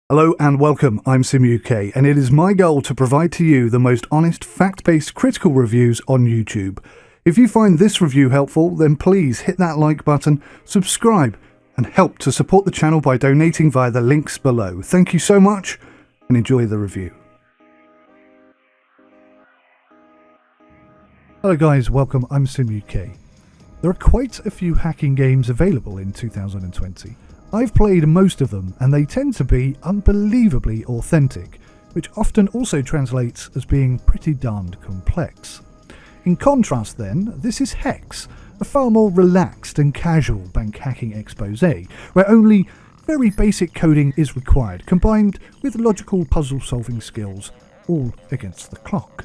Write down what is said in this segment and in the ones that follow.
Hello and welcome, I'm SimUK, and it is my goal to provide to you the most honest, fact-based critical reviews on YouTube. If you find this review helpful, then please hit that like button, subscribe, and help to support the channel by donating via the links below. Thank you so much, and enjoy the review. Hello guys, welcome, I'm SimUK. There are quite a few hacking games available in 2020. I've played most of them, and they tend to be unbelievably authentic, which often also translates as being pretty darned complex. In contrast then, this is HEX, a far more relaxed and casual bank hacking expose, where only very basic coding is required, combined with logical puzzle solving skills, all against the clock.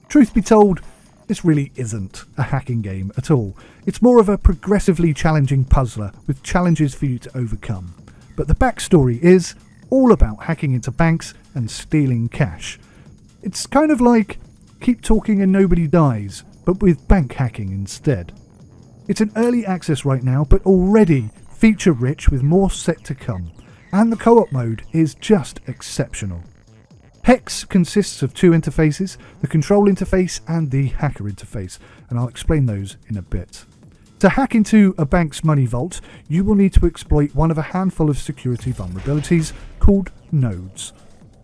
Truth be told, this really isn't a hacking game at all. It's more of a progressively challenging puzzler with challenges for you to overcome. But the backstory is all about hacking into banks and stealing cash. It's kind of like Keep Talking and Nobody Dies, but with bank hacking instead. It's in early access right now, but already feature rich with more set to come. And the co-op mode is just exceptional. HEX consists of two interfaces, the control interface and the hacker interface, and I'll explain those in a bit. To hack into a bank's money vault, you will need to exploit one of a handful of security vulnerabilities called nodes.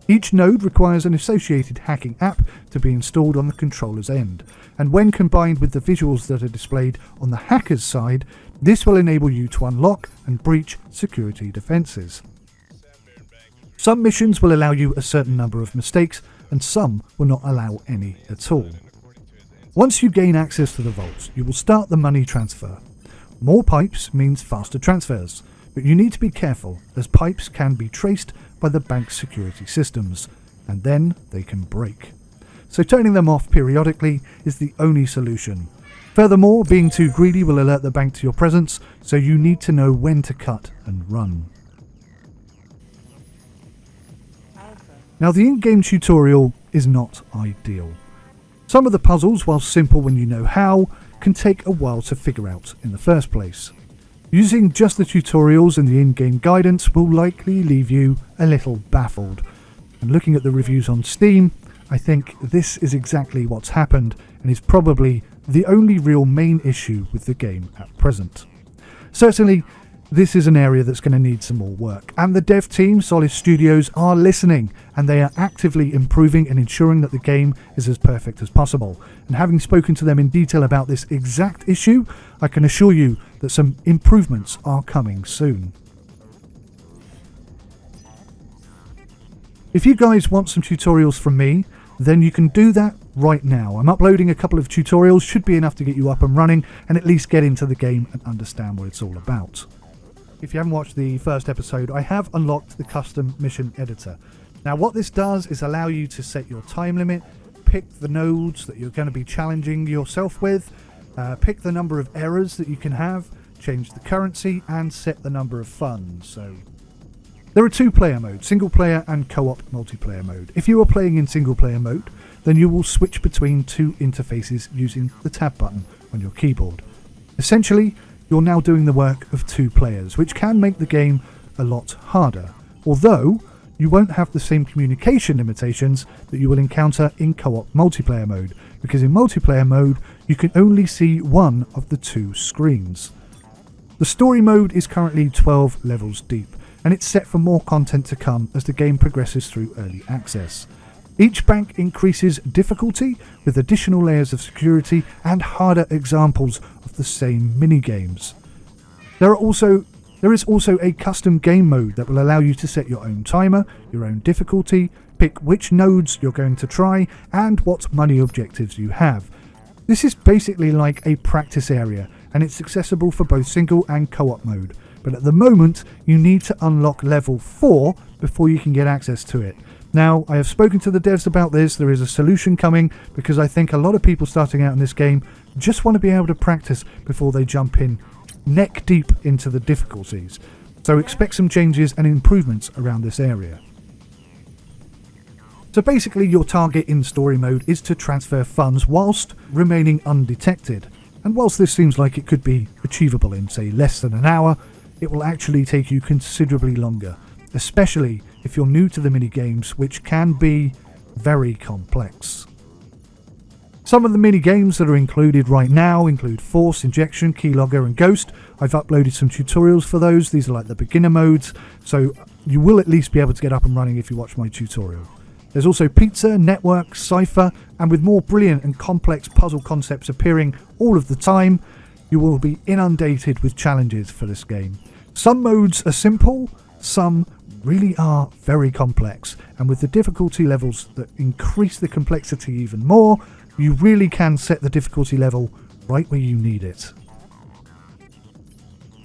Each node requires an associated hacking app to be installed on the controller's end, and when combined with the visuals that are displayed on the hacker's side, this will enable you to unlock and breach security defenses. Some missions will allow you a certain number of mistakes, and some will not allow any at all. Once you gain access to the vaults, you will start the money transfer. More pipes means faster transfers, but you need to be careful as pipes can be traced by the bank's security systems, and then they can break. So turning them off periodically is the only solution. Furthermore, being too greedy will alert the bank to your presence, so you need to know when to cut and run. Now, the in-game tutorial is not ideal. Some of the puzzles, while simple when you know how, can take a while to figure out in the first place. Using just the tutorials and the in-game guidance will likely leave you a little baffled. And looking at the reviews on Steam, I think this is exactly what's happened and is probably the only real main issue with the game at present. Certainly, this is an area that's going to need some more work, and the dev team, Solid Studios, are listening, and they are actively improving and ensuring that the game is as perfect as possible. And having spoken to them in detail about this exact issue, I can assure you that some improvements are coming soon. If you guys want some tutorials from me, then you can do that right now. I'm uploading a couple of tutorials, should be enough to get you up and running and at least get into the game and understand what it's all about. If you haven't watched the first episode, I have unlocked the custom mission editor. Now what this does is allow you to set your time limit, pick the nodes that you're going to be challenging yourself with, pick the number of errors that you can have, change the currency, and set the number of funds. So there are two player modes, single player and co-op multiplayer mode. If you are playing in single player mode, then you will switch between two interfaces using the tab button on your keyboard. Essentially, you're now doing the work of two players, which can make the game a lot harder, although you won't have the same communication limitations that you will encounter in co-op multiplayer mode, because in multiplayer mode you can only see one of the two screens. The story mode is currently 12 levels deep, and it's set for more content to come as the game progresses through early access. Each bank increases difficulty with additional layers of security and harder examples of the same minigames. There is also a custom game mode that will allow you to set your own timer, your own difficulty, pick which nodes you're going to try, and what money objectives you have. This is basically like a practice area, and it's accessible for both single and co-op mode, but at the moment you need to unlock level 4 before you can get access to it. Now, I have spoken to the devs about this. There is a solution coming because I think a lot of people starting out in this game just want to be able to practice before they jump in neck deep into the difficulties. So expect some changes and improvements around this area. So basically your target in story mode is to transfer funds whilst remaining undetected. And whilst this seems like it could be achievable in, say, less than an hour, it will actually take you considerably longer, especially if you're new to the minigames, which can be very complex. Some of the mini-games that are included right now include Force, Injection, Keylogger and Ghost. I've uploaded some tutorials for those. These are like the beginner modes, so you will at least be able to get up and running if you watch my tutorial. There's also Pizza, Network, Cypher, and with more brilliant and complex puzzle concepts appearing all of the time, you will be inundated with challenges for this game. Some modes are simple, some really are very complex, and with the difficulty levels that increase the complexity even more, you really can set the difficulty level right where you need it.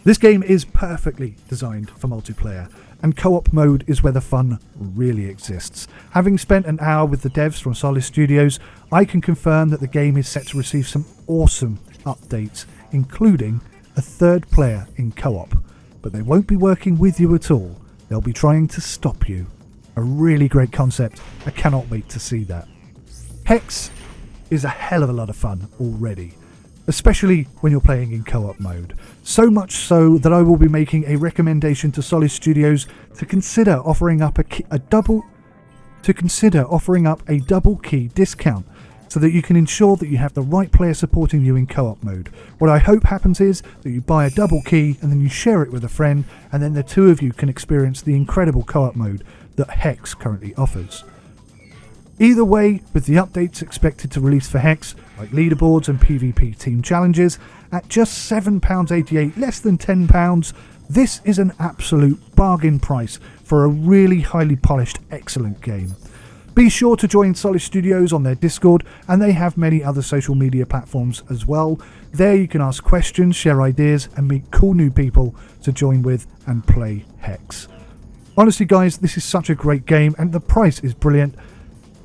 This game is perfectly designed for multiplayer, and co-op mode is where the fun really exists. Having spent an hour with the devs from Solid Studios, I can confirm that the game is set to receive some awesome updates, including a third player in co-op. But they won't be working with you at all, they'll be trying to stop you. A really great concept, I cannot wait to see that. HEX is a hell of a lot of fun already, especially when you're playing in co-op mode. So much so that I will be making a recommendation to Solid Studios to consider offering up a double key discount so that you can ensure that you have the right player supporting you in co-op mode. What I hope happens is that you buy a double key and then you share it with a friend, and then the two of you can experience the incredible co-op mode that HEX currently offers. Either way, with the updates expected to release for HEX, like leaderboards and PvP team challenges, at just £7.88, less than £10, this is an absolute bargain price for a really highly polished, excellent game. Be sure to join Solid Studios on their Discord, and they have many other social media platforms as well. There you can ask questions, share ideas, and meet cool new people to join with and play HEX. Honestly guys, this is such a great game, and the price is brilliant.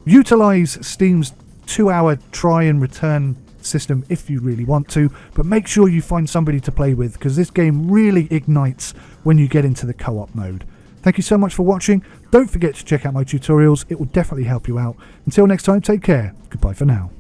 Utilise Steam's 2-hour try and return system if you really want to, but make sure you find somebody to play with, because this game really ignites when you get into the co-op mode. Thank you so much for watching. Don't forget to check out my tutorials, it will definitely help you out. Until next time, take care. Goodbye for now.